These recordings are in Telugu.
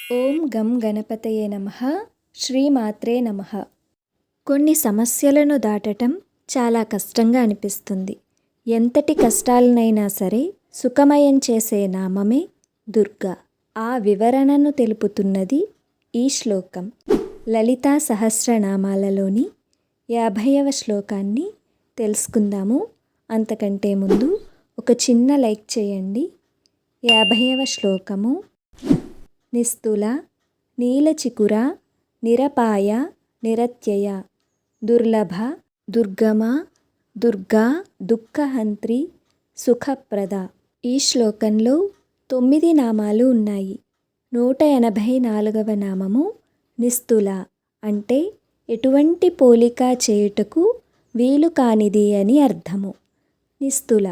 ఓం గం గణపతయే నమః. శ్రీమాత్రే నమః. కొన్ని సమస్యలను దాటటం చాలా కష్టంగా అనిపిస్తుంది. ఎంతటి కష్టాలనైనా సరే సుఖమయం చేసే నామమే దుర్గా. ఆ వివరణను తెలుపుతున్నది ఈ శ్లోకం. లలితా సహస్రనామాలలోని 50వ శ్లోకాన్ని తెలుసుకుందాము. అంతకంటే ముందు ఒక చిన్న లైక్ చేయండి. 50వ శ్లోకము. నిస్తుల నీలచికుర నిరపాయ నిరత్యయ దుర్లభ దుర్గమ దుర్గా దుఃఖహంత్రి సుఖప్రద. ఈ శ్లోకంలో 9 నామాలు ఉన్నాయి. 184వ నామము నిస్తుల అంటే ఎటువంటి పోలిక చేయుటకు వీలు కానిది అని అర్థము. నిస్తుల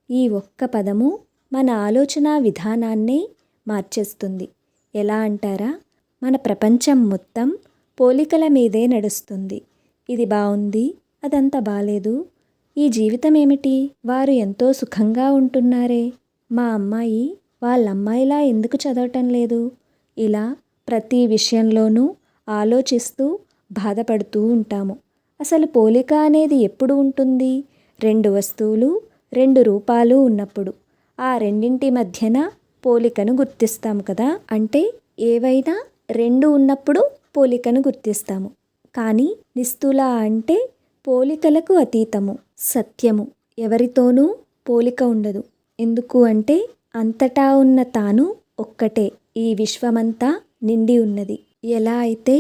ఈ ఒక్క పదము మన ఆలోచన విధానాన్నే మార్చేస్తుంది. ఎలా అంటారా? మన ప్రపంచం మొత్తం పోలికల మీదే నడుస్తుంది. ఇది బాగుంది, అదంత బాలేదు, ఈ జీవితం ఏమిటి, వారు ఎంతో సుఖంగా ఉంటున్నారే, మా అమ్మాయి వాళ్ళ అమ్మాయిలా ఎందుకు చదవటం లేదు, ఇలా ప్రతి విషయంలోనూ ఆలోచిస్తూ బాధపడుతూ ఉంటాము. అసలు పోలిక అనేది ఎప్పుడు ఉంటుంది? 2 వస్తువులు 2 రూపాలు ఉన్నప్పుడు ఆ రెండింటి మధ్యన పోలికను గుర్తిస్తాము కదా. అంటే ఏవైనా 2 ఉన్నప్పుడు పోలికను గుర్తిస్తాము. కానీ నిస్తుల అంటే పోలికలకు అతీతము, సత్యము. ఎవరితోనూ పోలిక ఉండదు. ఎందుకు అంటే అంతటా ఉన్న తాను ఒక్కటే. ఈ విశ్వమంతా నిండి ఉన్నది. ఎలా అయితే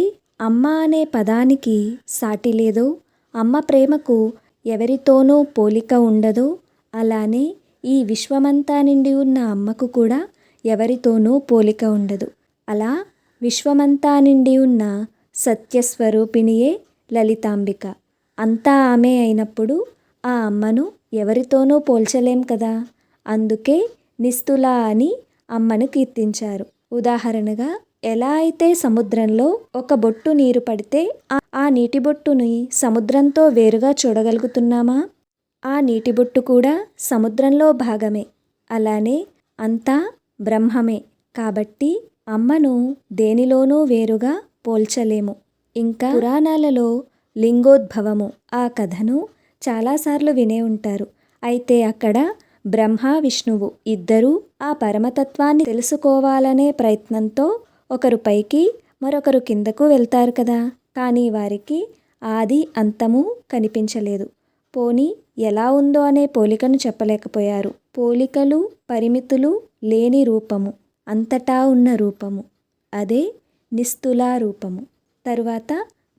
అమ్మ అనే పదానికి సాటి లేదో, అమ్మ ప్రేమకు ఎవరితోనూ పోలిక ఉండదో, అలానే ఈ విశ్వమంతా నిండి ఉన్న అమ్మకు కూడా ఎవరితోనూ పోలిక ఉండదు. అలా విశ్వమంతా నిండి ఉన్న సత్యస్వరూపిణియే లలితాంబిక. అంతా ఆమె అయినప్పుడు ఆ అమ్మను ఎవరితోనూ పోల్చలేం కదా. అందుకే నిస్తుల అని అమ్మను కీర్తించారు. ఉదాహరణగా ఎలా అయితే సముద్రంలో ఒక బొట్టు నీరు పడితే ఆ నీటి బొట్టుని సముద్రంతో వేరుగా చూడగలుగుతున్నామా? ఆ నీటి బొట్టు కూడా సముద్రంలో భాగమే. అలానే అంతా బ్రహ్మమే. కాబట్టి అమ్మను దేనిలోనూ వేరుగా పోల్చలేము. ఇంకా పురాణాలలో లింగోద్భవము ఆ కథను చాలాసార్లు వినే ఉంటారు. అయితే అక్కడ బ్రహ్మ విష్ణువు ఇద్దరూ ఆ పరమతత్వాన్ని తెలుసుకోవాలనే ప్రయత్నంతో ఒకరు పైకి మరొకరు కిందకు వెళ్తారు కదా. కానీ వారికి ఆది అంతము కనిపించలేదు. పోనీ ఎలా ఉందో అనే పోలికను చెప్పలేకపోయారు. పోలికలు పరిమితులు లేని రూపము, అంతటా ఉన్న రూపము, అదే నిస్తుల రూపము. తరువాత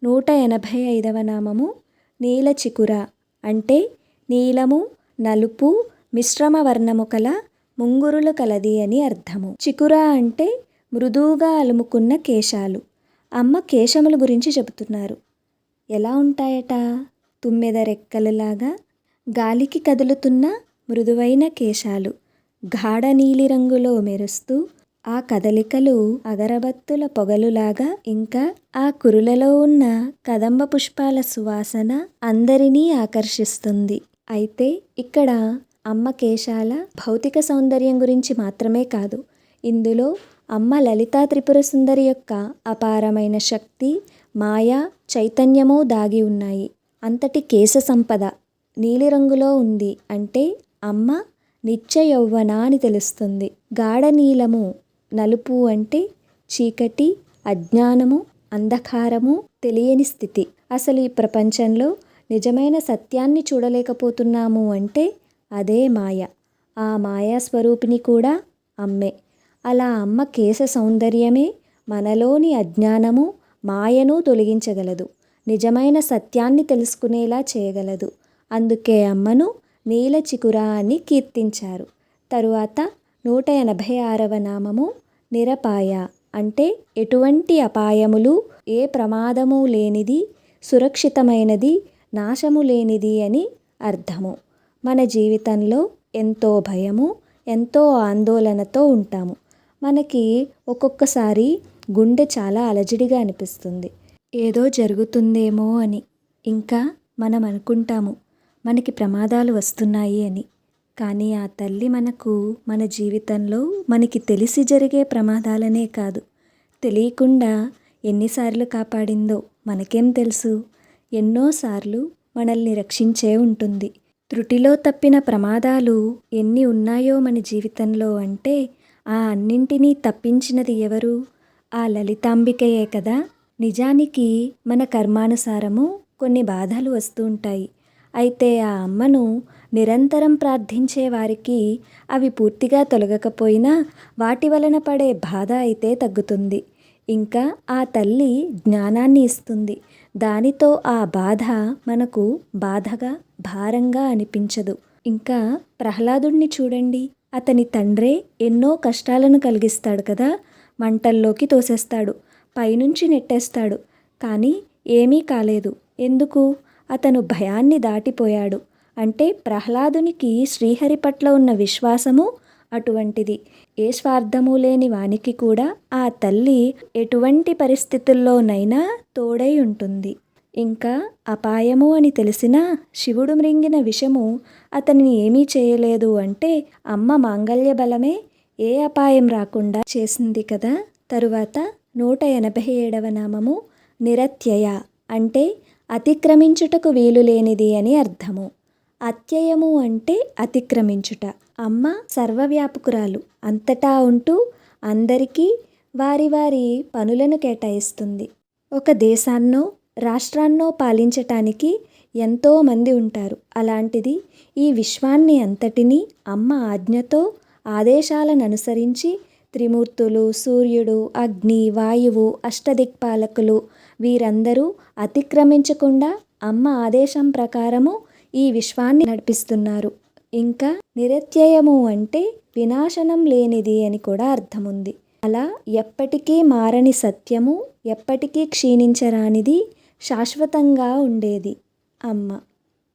185వ నామము నీలచికుర అంటే నీలము నలుపు మిశ్రమ వర్ణము కల ముంగురులు కలది అని అర్థము. చికుర అంటే మృదువుగా అలుముకున్న కేశాలు. అమ్మ కేశముల గురించి చెబుతున్నారు. ఎలా ఉంటాయట? తుమ్మెద రెక్కలలాగా గాలికి కదులుతున్న మృదువైన కేశాలు, గాఢ నీలిరంగులో మెరుస్తూ ఆ కదలికలు అగరబత్తుల పొగలులాగా. ఇంకా ఆ కురులలో ఉన్న కదంబ పుష్పాల సువాసన అందరినీ ఆకర్షిస్తుంది. అయితే ఇక్కడ అమ్మ కేశాల భౌతిక సౌందర్యం గురించి మాత్రమే కాదు, ఇందులో అమ్మ లలితా త్రిపుర సుందరి యొక్క అపారమైన శక్తి, మాయా చైతన్యము దాగి ఉన్నాయి. అంతటి కేశ సంపద నీలిరంగులో ఉంది అంటే అమ్మ నిత్య యౌవన అని తెలుస్తుంది. గాఢ నీలము నలుపు అంటే చీకటి, అజ్ఞానము, అంధకారము, తెలియని స్థితి. అసలు ఈ ప్రపంచంలో నిజమైన సత్యాన్ని చూడలేకపోతున్నాము అంటే అదే మాయ. ఆ మాయా స్వరూపిణి కూడా అమ్మే. అలా అమ్మ కేశ సౌందర్యమే మనలోని అజ్ఞానము మాయను తొలగించగలదు, నిజమైన సత్యాన్ని తెలుసుకునేలా చేయగలదు. అందుకే అమ్మను నీలచికుర అని కీర్తించారు. తరువాత 186వ నామము నిరపాయ అంటే ఎటువంటి అపాయములు, ఏ ప్రమాదము లేనిది, సురక్షితమైనది, నాశము లేనిది అని అర్థము. మన జీవితంలో ఎంతో భయము, ఎంతో ఆందోళనతో ఉంటాము. మనకి ఒక్కొక్కసారి గుండె చాలా అలజడిగా అనిపిస్తుంది, ఏదో జరుగుతుందేమో అని. ఇంకా మనం అనుకుంటాము మనకి ప్రమాదాలు వస్తున్నాయి అని. కానీ ఆ తల్లి మనకు మన జీవితంలో మనకి తెలిసి జరిగే ప్రమాదాలనే కాదు, తెలియకుండా ఎన్నిసార్లు కాపాడిందో మనకేం తెలుసు. ఎన్నోసార్లు మనల్ని రక్షించే ఉంటుంది. త్రుటిలో తప్పిన ప్రమాదాలు ఎన్ని ఉన్నాయో మన జీవితంలో అంటే ఆ అన్నింటినీ తప్పించినది ఎవరు? ఆ లలితాంబికయే కదా. నిజానికి మన కర్మానుసారము కొన్ని బాధలు వస్తూ ఉంటాయి. అయితే ఆ అమ్మను నిరంతరం ప్రార్థించే వారికి అవి పూర్తిగా తొలగకపోయినా వాటి వలన పడే బాధ అయితే తగ్గుతుంది. ఇంకా ఆ తల్లి జ్ఞానాన్ని ఇస్తుంది. దానితో ఆ బాధ మనకు బాధగా భారంగా అనిపించదు. ఇంకా ప్రహ్లాదుణ్ణి చూడండి. అతని తండ్రే ఎన్నో కష్టాలను కలిగిస్తాడు కదా. మంటల్లోకి తోసేస్తాడు, పైనుంచి నెట్టేస్తాడు. కానీ ఏమీ కాలేదు. ఎందుకు? అతను భయాన్ని దాటిపోయాడు. అంటే ప్రహ్లాదునికి శ్రీహరి పట్ల ఉన్న విశ్వాసము అటువంటిది. ఏ స్వార్థము లేని వానికి కూడా ఆ తల్లి ఎటువంటి పరిస్థితుల్లోనైనా తోడై ఉంటుంది. ఇంకా అపాయము అని తెలిసినా శివుడు మృంగిన విషము అతనిని ఏమీ చేయలేదు. అంటే అమ్మ మాంగల్య బలమే ఏ అపాయం రాకుండా చేసింది కదా. తరువాత 187వ నామము నిరత్యయ. అంటే అతిక్రమించుటకు వీలు లేనిది అని అర్థము. అత్యయము అంటే అతిక్రమించుట. అమ్మ సర్వవ్యాపకురాలు. అంతటా ఉంటూ అందరికీ వారి వారి పనులను కేటాయిస్తుంది. ఒక దేశాన్నో రాష్ట్రాన్నో పాలించటానికి ఎంతోమంది ఉంటారు. అలాంటిది ఈ విశ్వాన్ని అంతటినీ అమ్మ ఆజ్ఞతో ఆదేశాలను అనుసరించి త్రిమూర్తులు, సూర్యుడు, అగ్ని, వాయువు, అష్టదిక్పాలకులు వీరందరూ అతిక్రమించకుండా అమ్మ ఆదేశం ప్రకారము ఈ విశ్వాన్ని నడిపిస్తున్నారు. ఇంకా నిరత్యయము అంటే వినాశనం లేనిది అని కూడా అర్థముంది. అలా ఎప్పటికీ మారని సత్యము, ఎప్పటికీ క్షీణించరానిది, శాశ్వతంగా ఉండేది అమ్మ.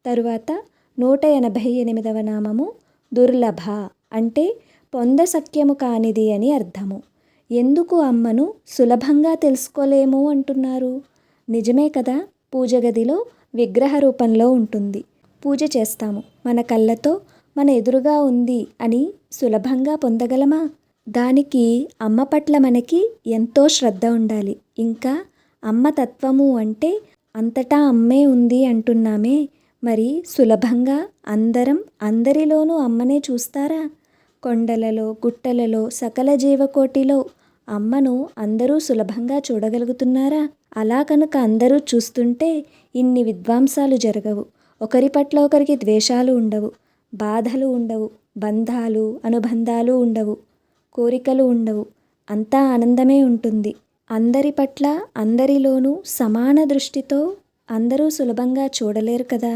తరువాత 188వ నామము దుర్లభ. అంటే పొందశక్యము కానిది అని అర్థము. ఎందుకు అమ్మను సులభంగా తెలుసుకోలేము అంటున్నారు? నిజమే కదా. పూజ గదిలో విగ్రహ రూపంలో ఉంటుంది. పూజ చేస్తాము. మన కళ్ళతో మన ఎదురుగా ఉంది అని సులభంగా పొందగలమా? దానికి అమ్మ పట్ల మనకి ఎంతో శ్రద్ధ ఉండాలి. ఇంకా అమ్మ తత్వము అంటే అంతటా అమ్మే ఉంది అంటున్నామే. మరి సులభంగా అందరం అందరిలోనూ అమ్మనే చూస్తారా? కొండలలో, గుట్టలలో, సకల జీవకోటిలో అమ్మను అందరూ సులభంగా చూడగలుగుతున్నారా? అలా కనుక అందరూ చూస్తుంటే ఇన్ని విధ్వంసాలు జరగవు. ఒకరి పట్ల ఒకరికి ద్వేషాలు ఉండవు, బాధలు ఉండవు, బంధాలు అనుబంధాలు ఉండవు, కోరికలు ఉండవు. అంతా ఆనందమే ఉంటుంది. అందరి పట్ల అందరిలోనూ సమాన దృష్టితో అందరూ సులభంగా చూడలేరు కదా.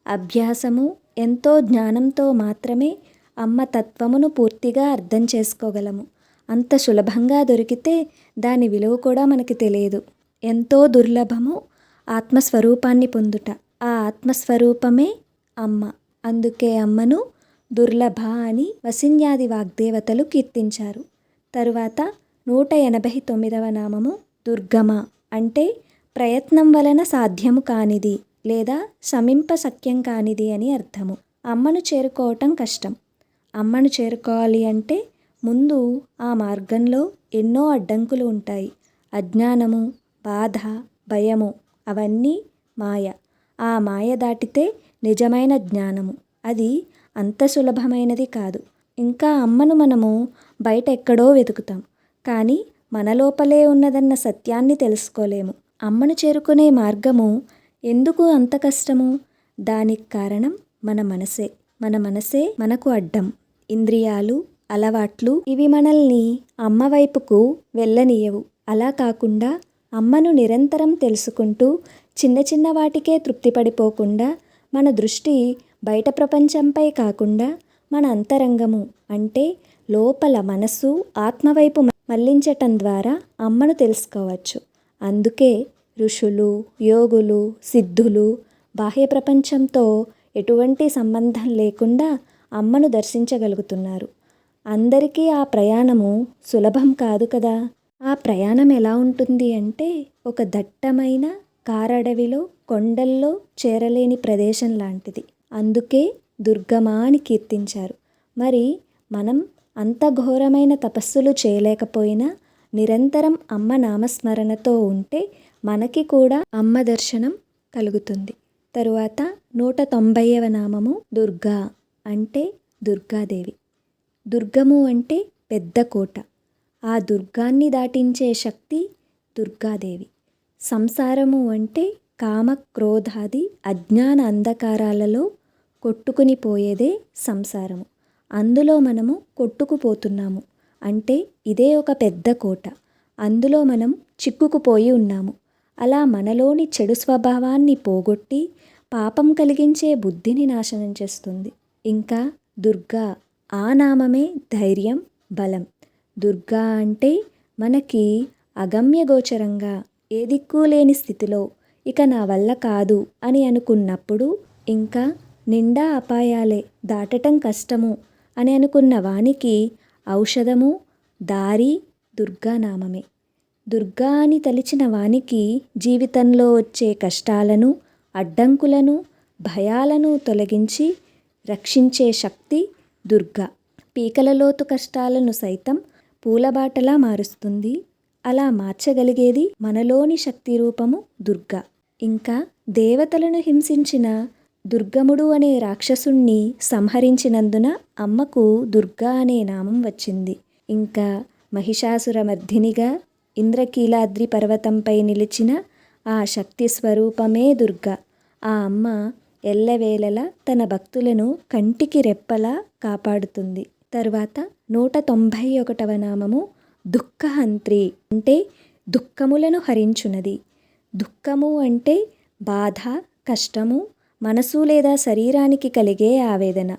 అభ్యాసము ఎంతో జ్ఞానంతో మాత్రమే అమ్మ తత్వమును పూర్తిగా అర్థం చేసుకోగలము. అంత సులభంగా దొరికితే దాని విలువ కూడా మనకి తెలియదు. ఎంతో దుర్లభము ఆత్మస్వరూపాన్ని పొందుట. ఆ ఆత్మస్వరూపమే అమ్మ. అందుకే అమ్మను దుర్లభ అని వసిన్యాది వాగ్దేవతలు కీర్తించారు. తరువాత 189వ నామము దుర్గమ. అంటే ప్రయత్నం వలన సాధ్యము కానిది లేదా శమింప శక్యం కానిది అని అర్థము. అమ్మను చేరుకోవటం కష్టం. అమ్మను చేరుకోవాలి అంటే ముందు ఆ మార్గంలో ఎన్నో అడ్డంకులు ఉంటాయి. అజ్ఞానము, బాధ, భయము అవన్నీ మాయ. ఆ మాయ దాటితే నిజమైన జ్ఞానము. అది అంత సులభమైనది కాదు. ఇంకా అమ్మను మనము బయట ఎక్కడో వెతుకుతాం, కానీ మన లోపలే ఉన్నదన్న సత్యాన్ని తెలుసుకోలేము. అమ్మను చేరుకునే మార్గము ఎందుకు అంత కష్టము? దానికి కారణం మన మనసే. మన మనసే మనకు అడ్డం. ఇంద్రియాలు, అలవాట్లు ఇవి మనల్ని అమ్మ వైపుకు వెళ్ళనీయవు. అలా కాకుండా అమ్మను నిరంతరం తెలుసుకుంటూ చిన్న చిన్న వాటికే తృప్తి పడిపోకుండా మన దృష్టి బయట ప్రపంచంపై కాకుండా మన అంతరంగము అంటే లోపల మనసు, ఆత్మవైపు మళ్లించటం ద్వారా అమ్మను తెలుసుకోవచ్చు. అందుకే ఋషులు, యోగులు, సిద్ధులు బాహ్య ప్రపంచంతో ఎటువంటి సంబంధం లేకుండా అమ్మను దర్శించగలుగుతున్నారు. అందరికీ ఆ ప్రయాణము సులభం కాదు కదా. ఆ ప్రయాణం ఎలా ఉంటుంది అంటే ఒక దట్టమైన కారడవిలో, కొండల్లో చేరలేని ప్రదేశం లాంటిది. అందుకే దుర్గమ అని కీర్తించారు. మరి మనం అంత ఘోరమైన తపస్సులు చేయలేకపోయినా నిరంతరం అమ్మ నామస్మరణతో ఉంటే మనకి కూడా అమ్మ దర్శనం కలుగుతుంది. తరువాత 190వ నామము దుర్గా అంటే దుర్గాదేవి. దుర్గము అంటే పెద్ద కోట. ఆ దుర్గాన్ని దాటించే శక్తి దుర్గాదేవి. సంసారము అంటే కామ క్రోధాది అజ్ఞాన అంధకారాలలో కొట్టుకుని పోయేదే సంసారము. అందులో మనము కొట్టుకుపోతున్నాము. అంటే ఇదే ఒక పెద్ద కోట. అందులో మనం చిక్కుకుపోయి ఉన్నాము. అలా మనలోని చెడు స్వభావాన్ని పోగొట్టి పాపం కలిగించే బుద్ధిని నాశనం చేస్తుంది. ఇంకా దుర్గా, ఆ నామమే ధైర్యం, బలం. దుర్గా అంటే మనకి అగమ్యగోచరంగా ఏ దిక్కు లేని స్థితిలో ఇక నా వల్ల కాదు అని అనుకున్నప్పుడు, ఇంకా నిండా అపాయాలే, దాటటం కష్టము అని అనుకున్న వానికి ఔషధము, దారి దుర్గానామమే. దుర్గా అని తలిచిన వానికి జీవితంలో వచ్చే కష్టాలను, అడ్డంకులను, భయాలను తొలగించి రక్షించే శక్తి దుర్గా. పీకలలోతు కష్టాలను సైతం పూలబాటలా మారుస్తుంది. అలా మార్చగలిగేది మనలోని శక్తి రూపము దుర్గా. ఇంకా దేవతలను హింసించిన దుర్గముడు అనే రాక్షసుణ్ణి సంహరించినందున అమ్మకు దుర్గా అనే నామం వచ్చింది. ఇంకా మహిషాసురమర్ధినిగా ఇంద్రకీలాద్రి పర్వతంపై నిలిచిన ఆ శక్తి స్వరూపమే దుర్గా. ఆ అమ్మ ఎల్లవేళలా తన భక్తులను కంటికి రెప్పలా కాపాడుతుంది. తరువాత 191వ నామము దుఃఖహంత్రి అంటే దుఃఖములను హరించునది. దుఃఖము అంటే బాధ, కష్టము, మనసు లేదా శరీరానికి కలిగే ఆవేదన.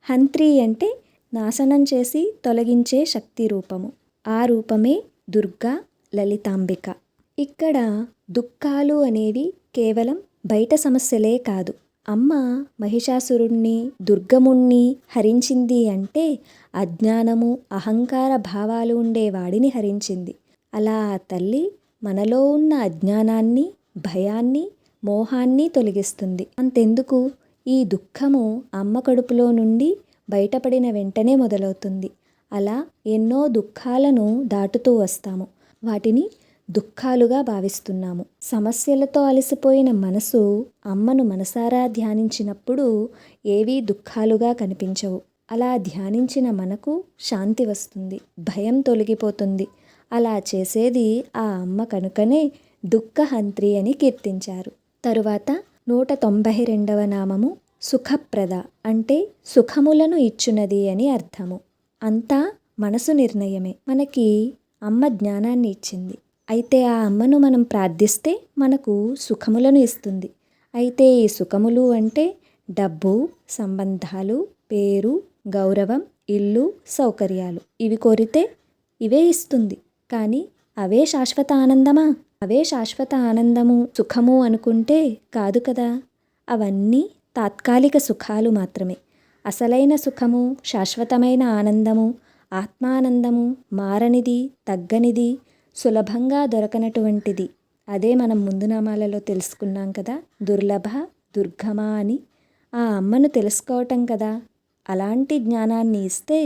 హంత్రి అంటే నాశనం చేసి తొలగించే శక్తి రూపము. ఆ రూపమే దుర్గా లలితాంబిక. ఇక్కడ దుఃఖాలు అనేవి కేవలం బయట సమస్యలే కాదు. అమ్మ మహిషాసురుణ్ణి, దుర్గముణ్ణి హరించింది అంటే అజ్ఞానము, అహంకార భావాలు ఉండేవాడిని హరించింది. అలా ఆ తల్లి మనలో ఉన్న అజ్ఞానాన్ని, భయాన్ని, మోహాన్ని తొలగిస్తుంది. అంతెందుకు, ఈ దుఃఖము అమ్మ కడుపులో నుండి బయటపడిన వెంటనే మొదలవుతుంది. అలా ఎన్నో దుఃఖాలను దాటుతూ వస్తాము. వాటిని దుఃఖాలుగా భావిస్తున్నాము. సమస్యలతో అలసిపోయిన మనసు అమ్మను మనసారా ధ్యానించినప్పుడు ఏవీ దుఃఖాలుగా కనిపించవు. అలా ధ్యానించిన మనకు శాంతి వస్తుంది, భయం తొలగిపోతుంది. అలా చేసేది ఆ అమ్మ కనుకనే దుఃఖహంత్రి అని కీర్తించారు. తరువాత 192వ నామము సుఖప్రద అంటే సుఖములను ఇచ్చునది అని అర్థము. అంతా మనసు నిర్ణయమే. మనకి అమ్మ జ్ఞానాన్ని ఇచ్చింది. అయితే ఆ అమ్మను మనం ప్రార్థిస్తే మనకు సుఖములను ఇస్తుంది. అయితే ఈ సుఖములు అంటే డబ్బు, సంబంధాలు, పేరు, గౌరవం, ఇల్లు, సౌకర్యాలు. ఇవి కోరితే ఇవే ఇస్తుంది. కానీ అవే శాశ్వత ఆనందమా? అవే శాశ్వత ఆనందము, సుఖము అనుకుంటే కాదు కదా. అవన్నీ తాత్కాలిక సుఖాలు మాత్రమే. అసలైన సుఖము, శాశ్వతమైన ఆనందము, ఆత్మానందము మారనిది, తగ్గనిది, సులభంగా దొరకనటువంటిది. అదే మనం ముందు నామాలలో తెలుసుకున్నాం కదా, దుర్లభ, దుర్గమ అని. ఆ అమ్మను తెలుసుకోవటం కదా. అలాంటి జ్ఞానాన్ని ఇస్తే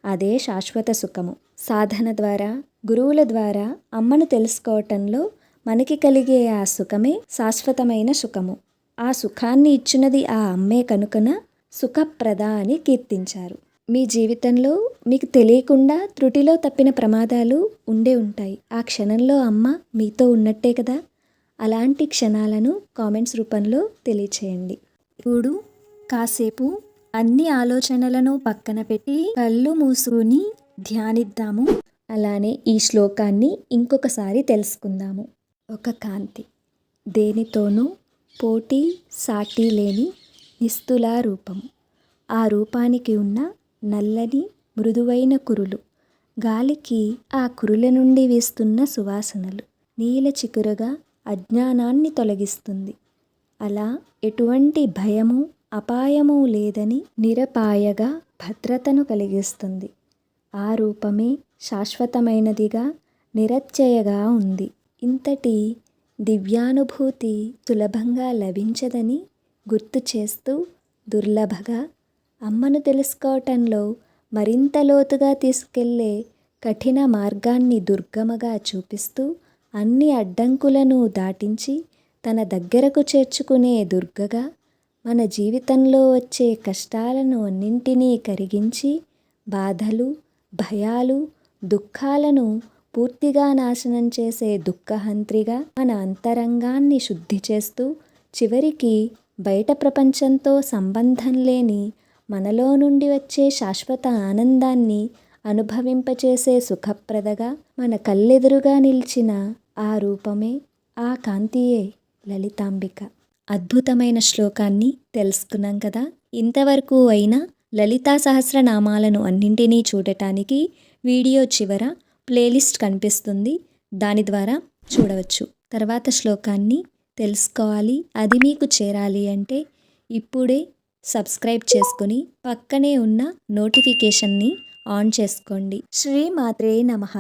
అదే శాశ్వత సుఖము. సాధన ద్వారా, గురువుల ద్వారా అమ్మను తెలుసుకోవటంలో మనకి కలిగే ఆ సుఖమే శాశ్వతమైన సుఖము. ఆ సుఖాన్ని ఇచ్చినది ఆ అమ్మే కనుకన సుఖప్రద అని కీర్తించారు. మీ జీవితంలో మీకు తెలియకుండా త్రుటిలో తప్పిన ప్రమాదాలు ఉండే ఉంటాయి. ఆ క్షణంలో అమ్మ మీతో ఉన్నట్టే కదా. అలాంటి క్షణాలను కామెంట్స్ రూపంలో తెలియచేయండి. ఇప్పుడు కాసేపు అన్ని ఆలోచనలను పక్కన పెట్టి కళ్ళు మూసుకొని ధ్యానిద్దాము. అలానే ఈ శ్లోకాన్ని ఇంకొకసారి తెలుసుకుందాము. ఒక కాంతి, దేనితోనూ పోటీ సాటి లేని నిస్తులా రూపము. ఆ రూపానికి ఉన్న నల్లని మృదువైన కురులు, గాలికి ఆ కురుల నుండి వీస్తున్న సువాసనలు నీల చిగురుగా అజ్ఞానాన్ని తొలగిస్తుంది. అలా ఎటువంటి భయము, అపాయము లేదని నిరపాయగా భద్రతను కలిగిస్తుంది. ఆ రూపమే శాశ్వతమైనదిగా, నిరత్యయగా ఉంది. ఇంతటి దివ్యానుభూతి సులభంగా లభించదని గుర్తు చేస్తూ దుర్లభగా అమ్మను తెలుసుకోవటంలో మరింత లోతుగా తీసుకెళ్లే కఠిన మార్గాన్ని దుర్గమగా చూపిస్తూ అన్ని అడ్డంకులను దాటించి తన దగ్గరకు చేర్చుకునే దుర్గగా, మన జీవితంలో వచ్చే కష్టాలను అన్నింటినీ కరిగించి బాధలు, భయాలు, దుఃఖాలను పూర్తిగా నాశనం చేసే దుఃఖహంత్రిగా మన అంతరంగాన్ని శుద్ధి చేస్తూ చివరికి బయట ప్రపంచంతో సంబంధం లేని మనలో నుండి వచ్చే శాశ్వత ఆనందాన్ని అనుభవింపచేసే సుఖప్రదగా మన కళ్ళెదురుగా నిలిచిన ఆ రూపమే, ఆ కాంతియే లలితాంబిక. అద్భుతమైన శ్లోకాన్ని తెలుసుకున్నాం కదా. ఇంతవరకు అయినా లలితా సహస్రనామాలను అన్నింటినీ చూడటానికి వీడియో చివర ప్లేలిస్ట్ కనిపిస్తుంది, దాని ద్వారా చూడవచ్చు. తర్వాత శ్లోకాన్ని తెలుసుకోవాలి, అది మీకు చేరాలి అంటే ఇప్పుడే సబ్స్క్రైబ్ చేసుకుని పక్కనే ఉన్న నోటిఫికేషన్ని ఆన్ చేసుకోండి. శ్రీమాత్రే నమః.